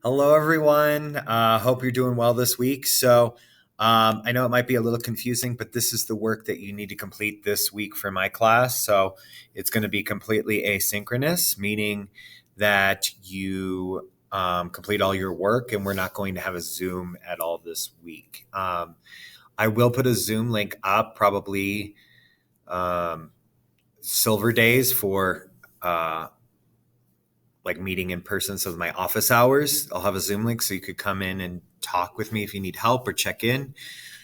Hello, everyone. Hope you're doing well this week. I know it might be a little confusing, but this is the work that you need to complete this week for my class. So it's going to be completely asynchronous, meaning that you complete all your work, and we're not going to have a Zoom at all this week. I will put a Zoom link up, probably um, Silver Days for like meeting in person. So my office hours, I'll have a Zoom link so you could come in and talk with me if you need help or check in.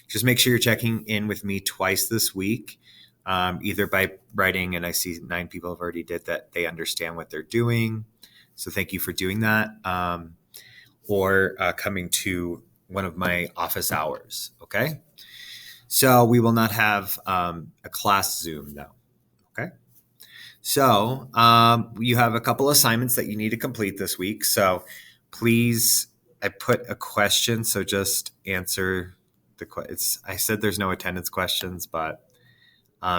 Just make sure you're checking in with me twice this week, either by writing, and I see 9 people have already did that. They understand what they're doing. So thank you for doing that. Or coming to one of my office hours. Okay. So we will not have a class Zoom though. Okay. So you have a couple assignments that you need to complete this week. So please, I put a question. So just answer the question. I said there's no attendance questions, but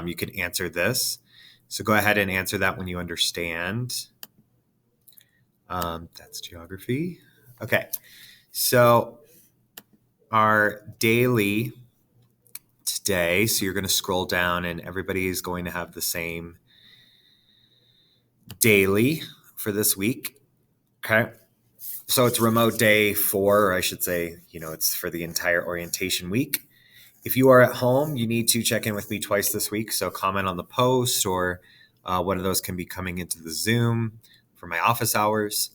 you can answer this. So go ahead and answer that when you understand. That's geography. Okay. So our daily today, so you're going to scroll down and everybody is going to have the same daily for this week. Okay. So it's remote day 4, or I should say, it's for the entire orientation week. If you are at home, you need to check in with me twice this week. So comment on the post, or one of those can be coming into the Zoom for my office hours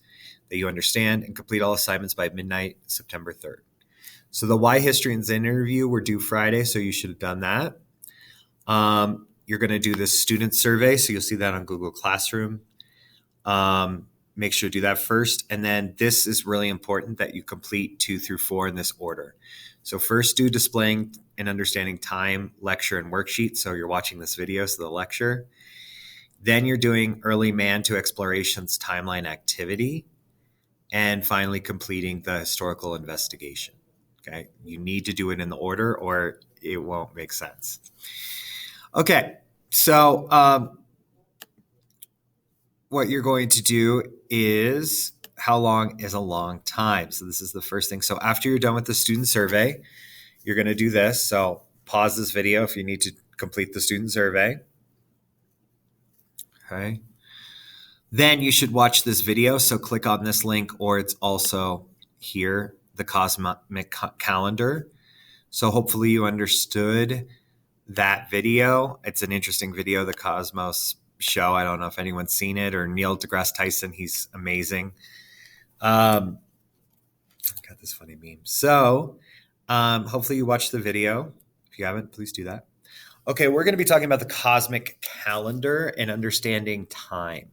that you understand, and complete all assignments by midnight, September 3rd. So the Why History and Zen interview were due Friday, so you should have done that. You're going to do this student survey, so you'll see that on Google Classroom. Make sure to do that first. And then this is really important that you complete 2 through 4 in this order. So first do displaying and understanding time, lecture, and worksheet. So you're watching this video, so the lecture. Then you're doing early man to explorations timeline activity. And finally completing the historical investigation. Okay. You need to do it in the order or it won't make sense. Okay. So, what you're going to do is, how long is a long time? So this is the first thing. So after you're done with the student survey, you're going to do this. So pause this video if you need to complete the student survey. Okay. Then you should watch this video. So click on this link, or it's also here, the cosmic calendar. So hopefully you understood that video. It's an interesting video, the Cosmos show. I don't know if anyone's seen it, or Neil deGrasse Tyson. He's amazing. Got this funny meme. So hopefully you watched the video. If you haven't, please do that. Okay, we're going to be talking about the cosmic calendar and understanding time.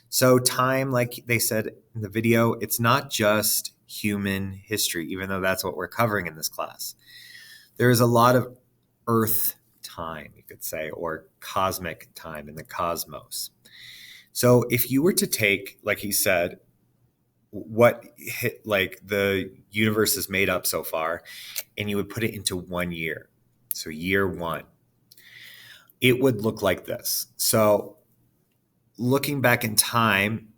So time, like they said in the video, it's not just human history, even though that's what we're covering in this class. There's a lot of Earth time, you could say, or cosmic time in the cosmos. So if you were to take, like he said, what like the universe is made up so far, and you would put it into 1 year, so year 1, it would look like this. So looking back in time,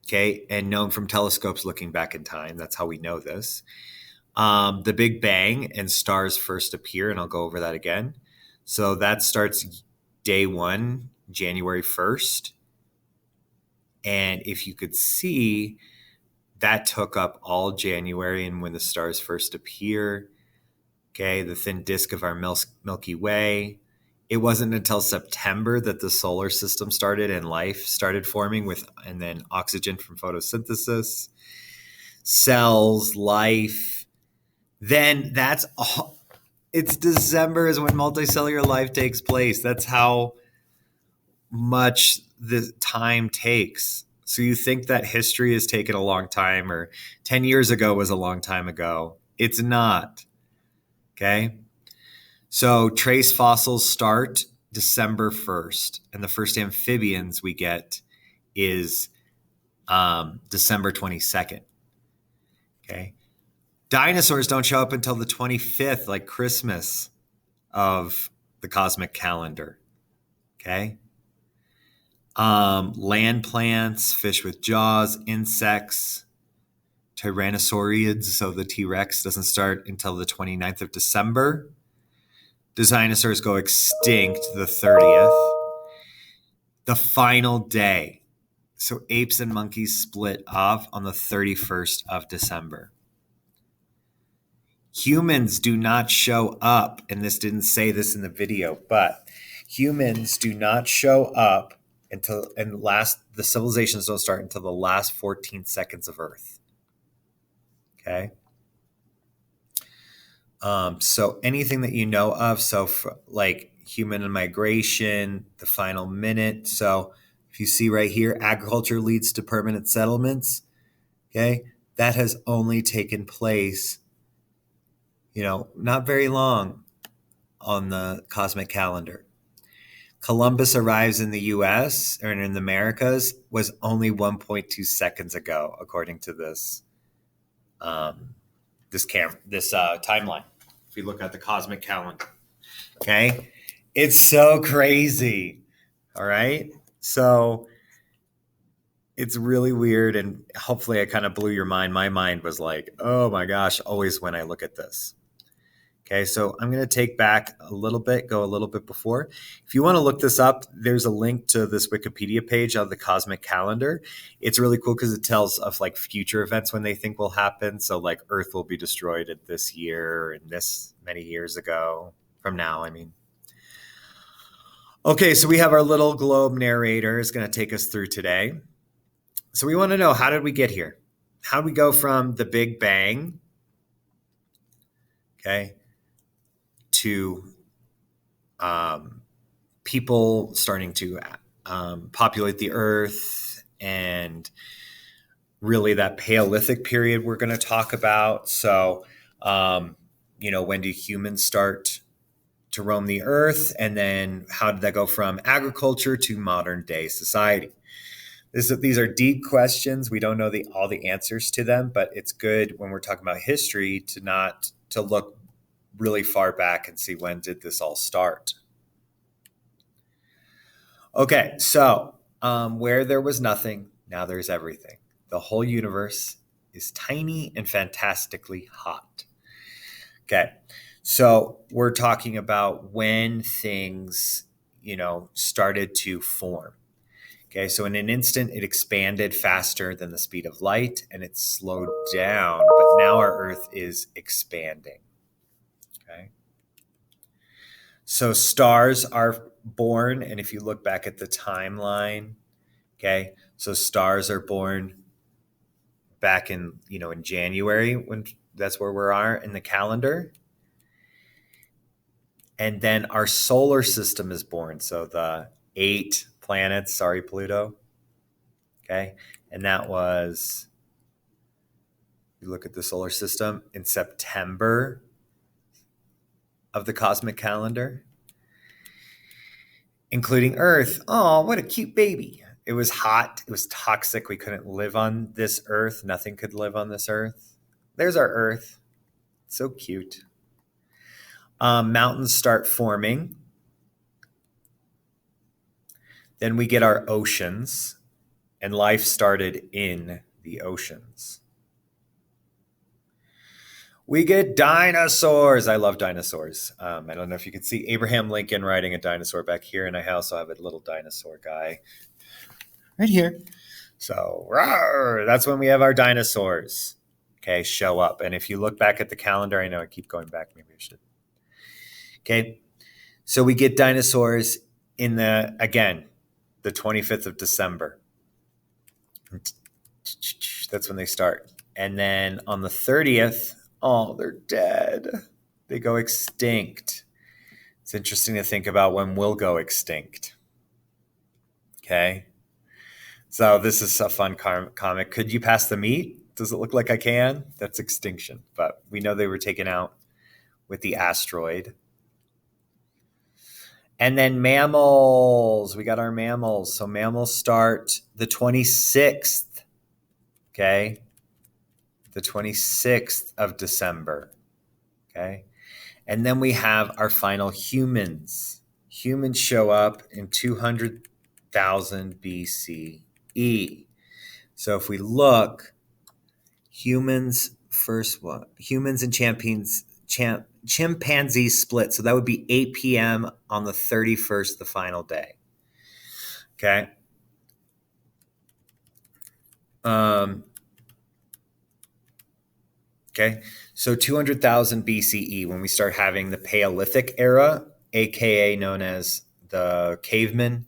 okay, and known from telescopes looking back in time, that's how we know this. The Big Bang and stars first appear, and I'll go over that again. So that starts day 1, January 1st. And if you could see, that took up all January, and when the stars first appear, okay, the thin disk of our Milky Way. It wasn't until September that the solar system started and life started forming, and then oxygen from photosynthesis, cells, life. Then that's all. It's December is when multicellular life takes place. That's how much the time takes. So you think that history has taken a long time, or 10 years ago was a long time ago. It's not. Okay. So trace fossils start December 1st, and the first amphibians we get is December 22nd. Okay. Dinosaurs don't show up until the 25th, like Christmas of the cosmic calendar. Okay. Land plants, fish with jaws, insects, Tyrannosaurids, so the T-Rex, doesn't start until the 29th of December. The dinosaurs go extinct the 30th. The final day. So apes and monkeys split off on the 31st of December. Humans do not show up, and this didn't say this in the video, but humans do not show up until the civilizations don't start until the last 14 seconds of Earth. Okay. So anything that you know of, so for, like human migration, the final minute. So if you see right here, agriculture leads to permanent settlements. Okay. That has only taken place, not very long on the cosmic calendar. Columbus arrives in the US or in the Americas was only 1.2 seconds ago, according to this timeline. If you look at the cosmic calendar, okay, it's so crazy. All right, so it's really weird, and hopefully, I kind of blew your mind. My mind was like, "Oh my gosh!" Always when I look at this. Okay, so I'm going to take back a little bit, go a little bit before. If you want to look this up, there's a link to this Wikipedia page of the cosmic calendar. It's really cool because it tells of like future events when they think will happen. So like Earth will be destroyed at this year and this many years ago from now, I mean. Okay, so we have our little globe narrator is going to take us through today. So we want to know, how did we get here? How did we go from the Big Bang, okay, to people starting to populate the Earth, and really that Paleolithic period we're going to talk about. So, when do humans start to roam the Earth? And then how did that go from agriculture to modern day society? These are deep questions. We don't know all the answers to them, but it's good when we're talking about history to look really far back and see, when did this all start? Okay, so where there was nothing, now there's everything. The whole universe is tiny and fantastically hot. Okay, so we're talking about when things, started to form. Okay, so in an instant, it expanded faster than the speed of light, and it slowed down, but now our Earth is expanding. Okay. So stars are born, and if you look back at the timeline, okay, so stars are born back in January, when that's where we are in the calendar. And then our solar system is born. So the 8 planets, sorry, Pluto. Okay. And that was, you look at the solar system in September of the cosmic calendar, including Earth. Oh, what a cute baby. It was hot. It was toxic. We couldn't live on this Earth. Nothing could live on this Earth. There's our Earth. So cute. Mountains start forming. Then we get our oceans, and life started in the oceans. We get dinosaurs. I love dinosaurs. I don't know if you can see Abraham Lincoln riding a dinosaur back here, and I also have a little dinosaur guy right here. So that's when we have our dinosaurs, okay, show up. And if you look back at the calendar, I know I keep going back. Maybe I should. Okay, so we get dinosaurs in the 25th of December. That's when they start. And then on the 30th, oh, they're dead. They go extinct. It's interesting to think about when we'll go extinct. Okay. So this is a fun comic. Could you pass the meat? Does it look like I can? That's extinction. But we know they were taken out with the asteroid. And then mammals. We got our mammals. So mammals start the 26th. Okay. The 26th of December. Okay. And then we have our final humans. Humans show up in 200,000 BCE. So if we look, Humans first what? Humans and chimpanzees split. So that would be 8 p.m. on the 31st, the final day. Okay. Okay. So 200,000 BCE, when we start having the Paleolithic era, aka known as the caveman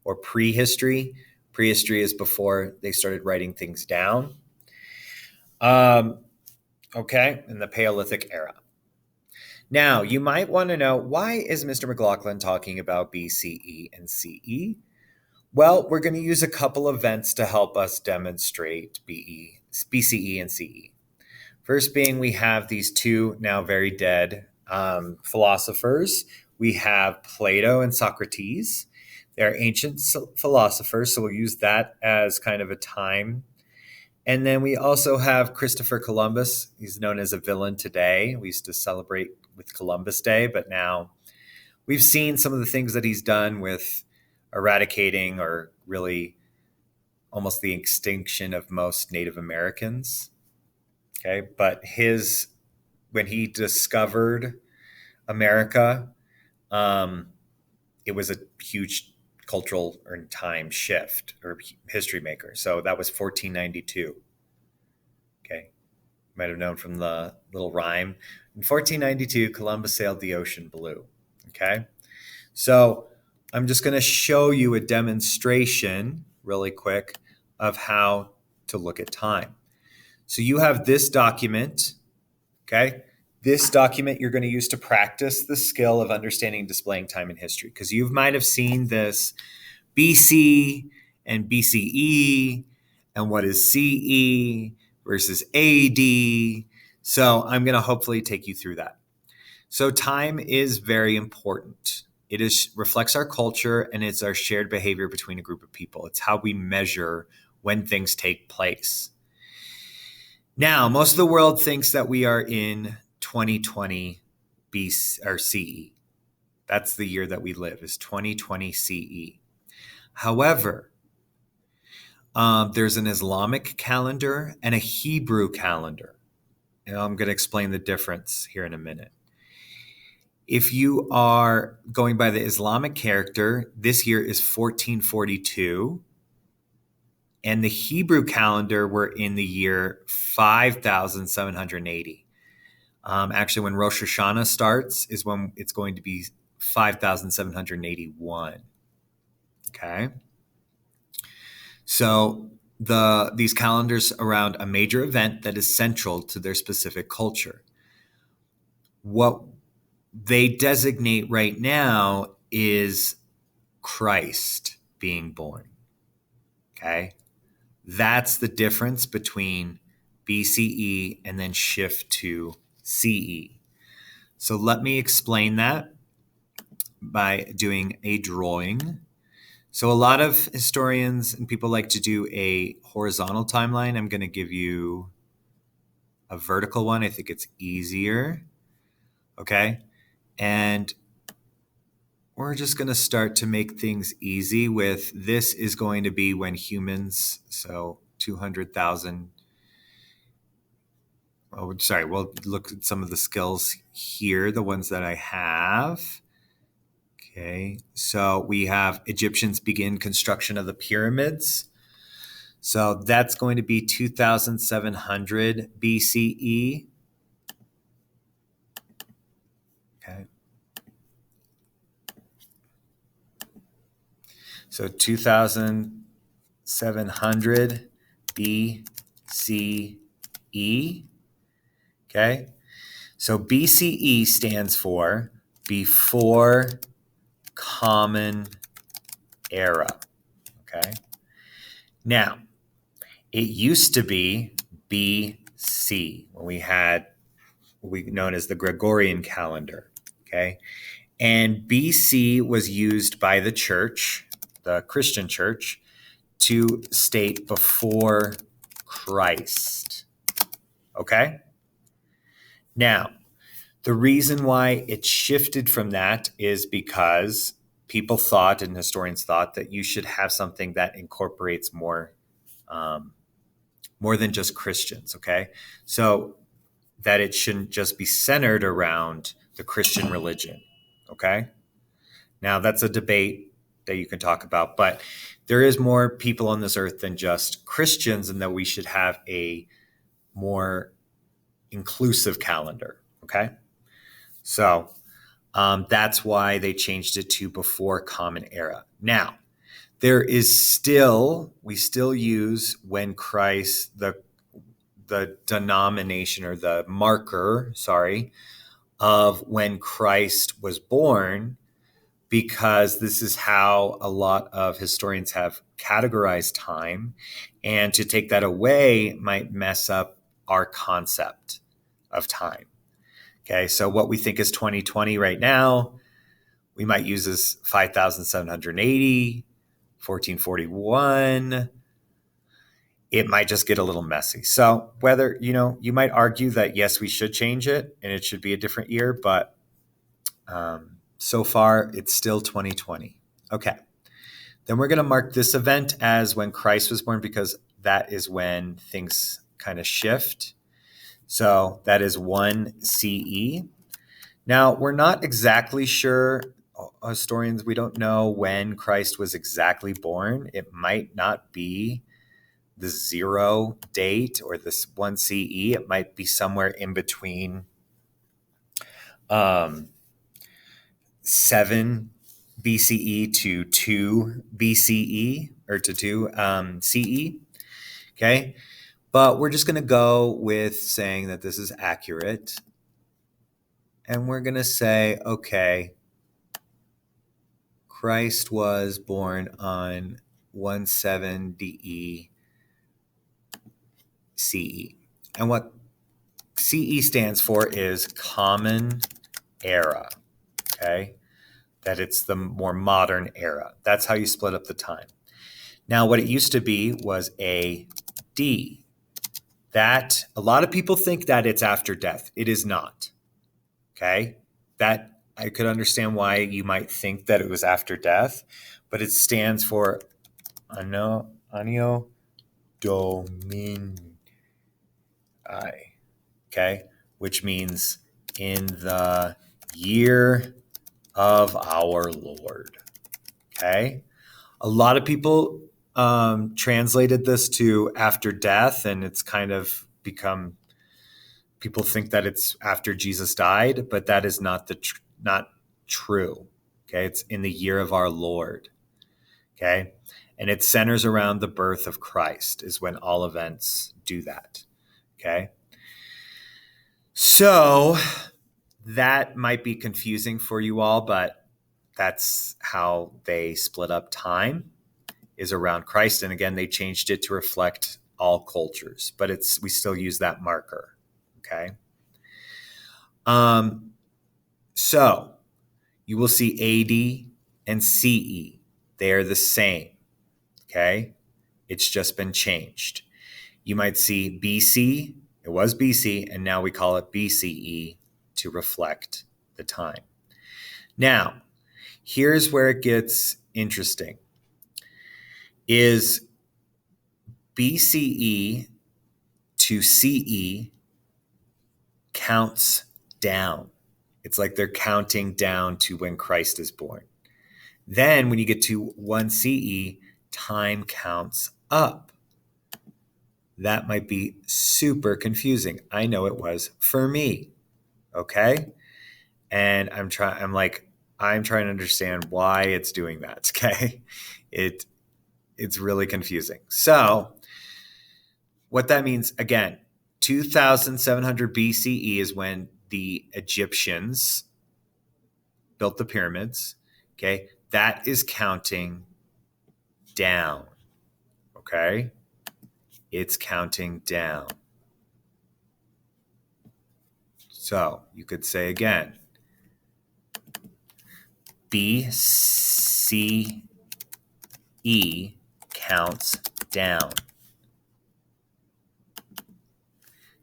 or prehistory. Prehistory is before they started writing things down. Okay, in the Paleolithic era. Now, you might want to know, why is Mr. McLaughlin talking about BCE and CE? Well, we're going to use a couple events to help us demonstrate BCE and CE. First being, we have these two now very dead philosophers. We have Plato and Socrates. They're ancient philosophers, so we'll use that as kind of a time. And then we also have Christopher Columbus. He's known as a villain today. We used to celebrate with Columbus Day, but now we've seen some of the things that he's done with eradicating or really almost the extinction of most Native Americans. Okay, but when he discovered America, it was a huge cultural or time shift or history maker. So that was 1492. Okay, you might have known from the little rhyme. In 1492, Columbus sailed the ocean blue. Okay, so I'm just going to show you a demonstration really quick of how to look at time. So you have this document, okay? This document you're going to use to practice the skill of understanding and displaying time in history, because you might have seen this BC and BCE and what is CE versus AD. So I'm going to hopefully take you through that. So time is very important. It reflects our culture, and it's our shared behavior between a group of people. It's how we measure when things take place. Now, most of the world thinks that we are in 2020 BC or CE. That's the year that we live, is 2020 CE. However, there's an Islamic calendar and a Hebrew calendar. And I'm going to explain the difference here in a minute. If you are going by the Islamic character, this year is 1442. And the Hebrew calendar, we're in the year 5780. Actually, when Rosh Hashanah starts is when it's going to be 5781. Okay. So these calendars around a major event that is central to their specific culture. What they designate right now is Christ being born. Okay. That's the difference between BCE and then shift to CE. So let me explain that by doing a drawing. So a lot of historians and people like to do a horizontal timeline. I'm going to give you a vertical one. I think it's easier. Okay. And we're just going to start to make things easy with this is going to be when humans, so 200,000. Oh, sorry. We'll look at some of the skills here, the ones that I have. Okay. So we have Egyptians begin construction of the pyramids. So that's going to be 2700 BCE. Okay. So 2700 BCE. Okay. So BCE stands for before Common Era. Okay. Now, it used to be BC when we had what we known as the Gregorian calendar. Okay. And BC was used by the church, the Christian church, to state before Christ. Okay. Now, the reason why it shifted from that is because people thought and historians thought that you should have something that incorporates more more than just Christians, okay? So that it shouldn't just be centered around the Christian religion, okay? Now, that's a debate that you can talk about, but there is more people on this earth than just Christians, and that we should have a more inclusive calendar, okay? So that's why they changed it to before Common Era. Now, we still use when Christ, the denomination or the marker, of when Christ was born, because this is how a lot of historians have categorized time. And to take that away might mess up our concept of time. Okay, so what we think is 2020 right now, we might use as 5,780, 1441. It might just get a little messy. So whether, you might argue that, yes, we should change it and it should be a different year, but so far it's still 2020. Okay. Then we're going to mark this event as when Christ was born, because that is when things kind of shift. So that is 1 CE. Now, we're not exactly sure, historians, we don't know when Christ was exactly born. It might not be the 0 date or this 1 CE. It might be somewhere in between 7 BCE to 2 BCE, or to 2 CE. Okay. But we're just going to go with saying that this is accurate. And we're going to say, okay, Christ was born on 17 DE CE. And what CE stands for is Common Era. Okay. That it's the more modern era. That's how you split up the time. Now, what it used to be was AD. That, a lot of people think that it's after death. It is not. Okay? That, I could understand why you might think that it was after death, but it stands for Anno Domini. Okay? Which means in the year of our Lord. Okay? A lot of people translated this to after death, and it's kind of become, people think that it's after Jesus died, but that is not not true. Okay, it's in the year of our Lord. Okay, and it centers around the birth of Christ is when all events do that. Okay, so that might be confusing for you all, but that's how they split up time, is around Christ. And again, they changed it to reflect all cultures, but we still use that marker. Okay. So you will see AD and CE. They are the same. Okay. It's just been changed. You might see BC. It was BC, and now we call it BCE to reflect the time. Now, here's where it gets interesting. Is BCE to CE counts down. It's like they're counting down to when Christ is born. Then when you get to 1 CE, time counts up. That might be super confusing. I know it was for me. Okay? And I'm trying to understand why it's doing that. Okay? It's really confusing. So what that means, again, 2700 BCE is when the Egyptians built the pyramids. Okay? That is counting down. Okay? It's counting down. So you could say again, BCE counts down.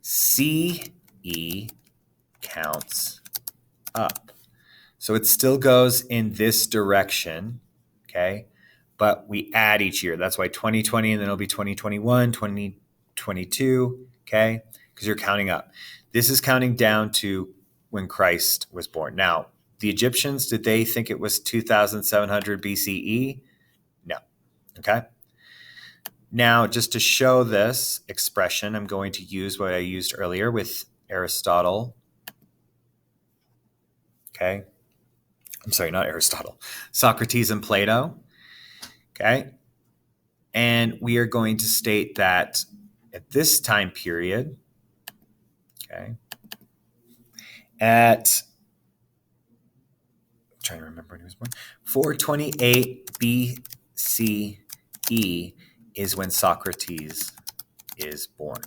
CE counts up. So it still goes in this direction, okay? But we add each year. That's why 2020, and then it'll be 2021, 2022, 422, okay? Because you're counting up. This is counting down to when Christ was born. Now, the Egyptians, did they think it was 2700 BCE? No, okay? Now, just to show this expression, I'm going to use what I used earlier with Aristotle. Okay. I'm sorry, not Aristotle. Socrates and Plato. Okay. And we are going to state that at this time period, okay, I'm trying to remember when he was born, 428 BCE is when Socrates is born.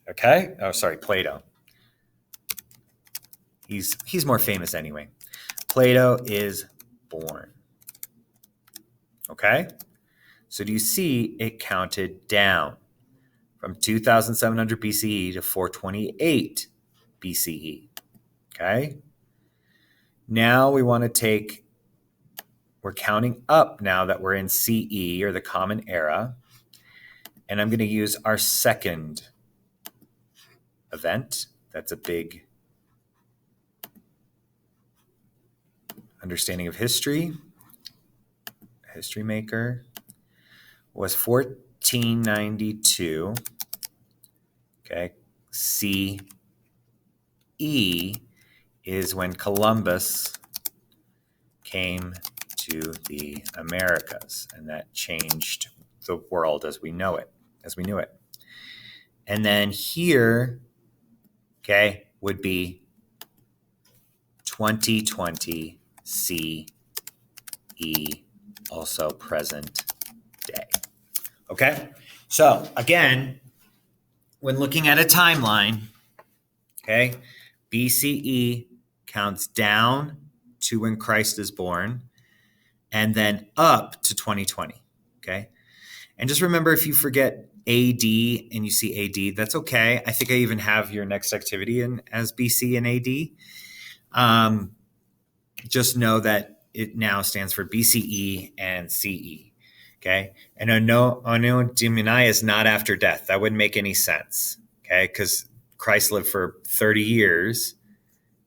Okay? Oh, sorry, Plato. He's more famous anyway. Plato is born. Okay? So do you see it counted down from 2700 BCE to 428 BCE? Okay? Now we want to we're counting up now that we're in CE, or the Common Era, and I'm going to use our second event. That's a big understanding of history. History maker was 1492. Okay. CE is when Columbus came to the Americas, and that changed the world as we knew it. And then here, okay, would be 2020 CE, also present day. Okay? So again, when looking at a timeline, okay, BCE counts down to when Christ is born and then up to 2020. Okay? And just remember, if you forget AD and you see AD, that's okay. I think I even have your next activity as BC and AD. Just know that it now stands for BCE and CE. Okay. And Anno Domini is not after death. That wouldn't make any sense. Okay. Because Christ lived for 30 years.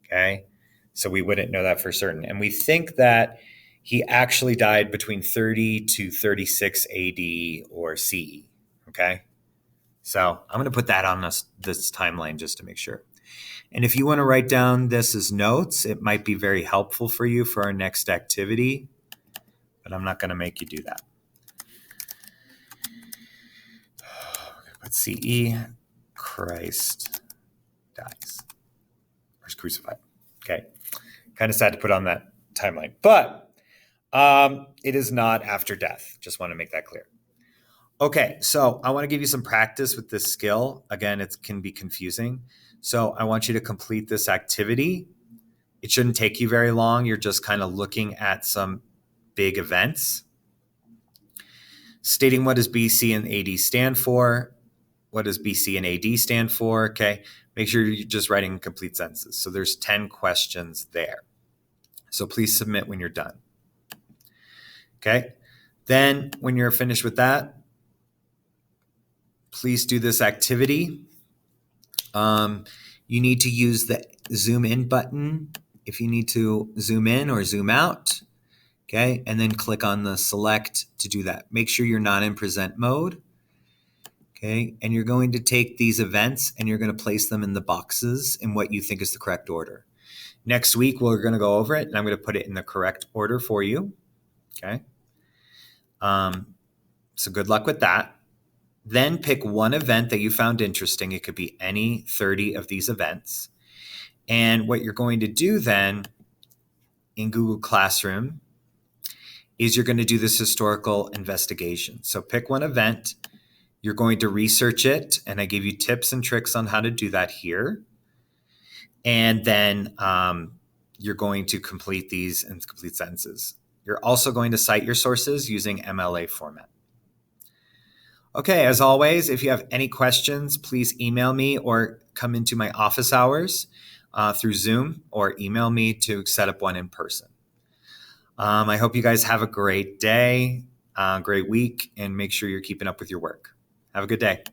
Okay. So we wouldn't know that for certain. And we think that he actually died between 30 to 36 AD or CE. Okay. So I'm going to put that on this timeline just to make sure. And if you want to write down this as notes, it might be very helpful for you for our next activity, but I'm not going to make you do that. Let's see. Christ dies or is crucified. Okay. Kind of sad to put on that timeline, but it is not after death. Just want to make that clear. Okay, so I want to give you some practice with this skill. Again, it can be confusing. So I want you to complete this activity. It shouldn't take you very long. You're just kind of looking at some big events. Stating what does BC and AD stand for. What does BC and AD stand for? Okay, make sure you're just writing complete sentences. So there's 10 questions there. So please submit when you're done. Okay, then when you're finished with that, please do this activity. You need to use the zoom in button if you need to zoom in or zoom out. Okay, and then click on the select to do that. Make sure you're not in present mode. Okay, and you're going to take these events and you're going to place them in the boxes in what you think is the correct order. Next week, we're going to go over it and I'm going to put it in the correct order for you. Okay, so good luck with that. Then pick one event that you found interesting. It could be any 30 of these events. And what you're going to do then in Google Classroom is you're going to do this historical investigation. So pick one event. You're going to research it. And I gave you tips and tricks on how to do that here. And then you're going to complete these in complete sentences. You're also going to cite your sources using MLA format. Okay, as always, if you have any questions, please email me or come into my office hours through Zoom or email me to set up one in person. I hope you guys have a great day, great week, and make sure you're keeping up with your work. Have a good day.